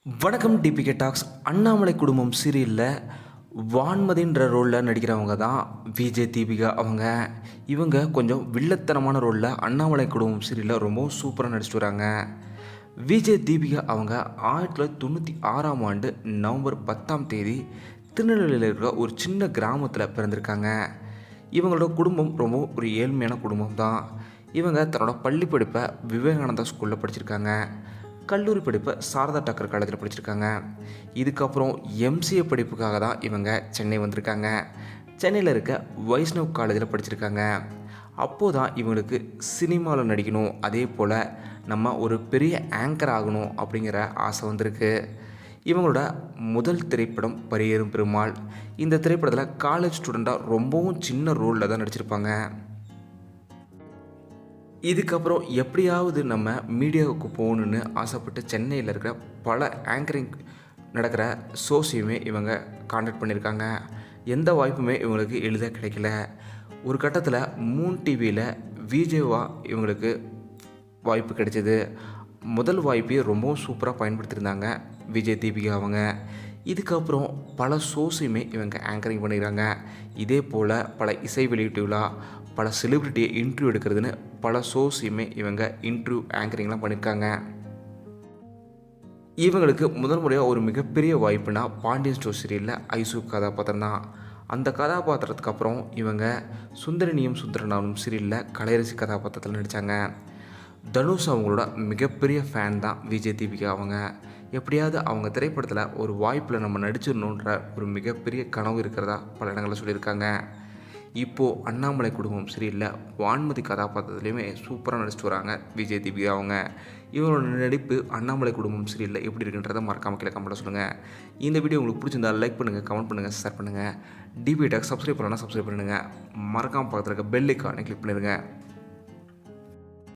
வணக்கம் DPK tax. Annamalai குடும்பம் சீரியலில் வான்மதின்ற ரோலில் நடிக்கிறவங்க தான் விஜய் தீபிகா அவங்க. இவங்க கொஞ்சம் வில்லத்தனமான ரோலில் அண்ணாமலை குடும்பம் சீரியலில் ரொம்பவும் சூப்பராக நடிச்சிட்டு வராங்க. விஜய் தீபிகா அவங்க 1996ஆம் ஆண்டு நவம்பர் 10ஆம் தேதி திருநெல்வேலியில் இருக்கிற ஒரு சின்ன கிராமத்தில் பிறந்திருக்காங்க. இவங்களோட குடும்பம் ரொம்ப ஒரு ஏழ்மையான குடும்பம் தான். இவங்க தன்னோட பள்ளி படிப்பை விவேகானந்தா ஸ்கூலில் படிச்சிருக்காங்க. கல்லூரி படிப்பை சாரதா டக்கர் காலேஜில் படிச்சிருக்காங்க. இதுக்கப்புறம் எம்சிஏ படிப்புக்காக தான் இவங்க சென்னை வந்திருக்காங்க. சென்னையில் இருக்க வைஷ்ணவ் காலேஜில் படிச்சிருக்காங்க. அப்போது தான் இவங்களுக்கு சினிமாவில் நடிக்கணும், அதே போல் நம்ம ஒரு பெரிய ஆங்கர் ஆகணும் அப்படிங்கிற ஆசை வந்திருக்கு. இவங்களோட முதல் திரைப்படம் பரியேறும் பெருமாள். இந்த திரைப்படத்தில் காலேஜ் ஸ்டூடெண்ட்டாக ரொம்பவும் சின்ன ரோலில் தான் நடிச்சிருப்பாங்க. இதுக்கப்புறம் எப்படியாவது நம்ம மீடியாவுக்கு போகணுன்னு ஆசைப்பட்டு சென்னையில் இருக்கிற பல ஆங்கரிங் நடக்கிற ஷோஸையுமே இவங்க காண்டாக்ட் பண்ணியிருக்காங்க. எந்த வாய்ப்புமே இவங்களுக்கு எளிதாக கிடைக்கல. ஒரு கட்டத்தில் மூன் டிவியில் விஜேவா இவங்களுக்கு வாய்ப்பு கிடைச்சிது. முதல் வாய்ப்பையே ரொம்பவும் சூப்பராக பயன்படுத்தியிருந்தாங்க விஜய் தீபிகா அவங்க. இதுக்கப்புறம் பல ஷோஸையுமே இவங்க ஆங்கரிங் பண்ணிக்கிறாங்க. இதே போல் பல இசை வெளியீட்டு விழா, பல செலிப்ரிட்டியை இன்டர்வியூ எடுக்கிறதுன்னு பல ஷோஸையுமே இவங்க இன்டர்வியூ ஆங்கரிங்லாம் பண்ணியிருக்காங்க. இவங்களுக்கு முதல் முறையாக ஒரு மிகப்பெரிய வாய்ப்புனா பாண்டியன் ஸ்டோர் சீரியலில் ஐசு கதாபாத்திரம் தான். அந்த கதாபாத்திரத்துக்கு அப்புறம் இவங்க சுந்தரனியும் சுந்தரனாலும் சீரியலில் கலையரசி கதாபாத்திரத்தில் நடித்தாங்க. தனுஷ் அவங்களோட மிகப்பெரிய ஃபேன் தான் விஜய் தீபிகா அவங்க. எப்படியாவது அவங்க திரைப்படத்தில் ஒரு வாய்ப்பில் நம்ம நடிச்சிடணுன்ற ஒரு மிகப்பெரிய கனவு இருக்கிறதா பல இடங்களில் சொல்லியிருக்காங்க. இப்போது அண்ணாமலை குடும்பம் சீரியலில் வான்மதி கதாபாத்திரத்துலேயுமே சூப்பராக நடிச்சிட்டு வராங்க விஜய் தீபிகா அவங்க. இவங்களோட நடிப்பு அண்ணாமலை குடும்பம் சீரியலில் எப்படி இருக்குன்றதை மறக்காமல் கீழே கமெண்ட்டில் சொல்லுங்கள். இந்த வீடியோ உங்களுக்கு பிடிச்சிருந்தால் லைக் பண்ணுங்கள், கமெண்ட் பண்ணுங்கள், ஷேர் பண்ணுங்கள். டிபிகே டாக்ஸ் சப்ஸ்கிரைப் பண்ணலாம், சப்ஸ்கிரைப் பண்ணுங்கள். மறக்காமல் பக்கத்தில் இருக்க பெல் ஐக்கானை கிளிக் பண்ணிடுங்க.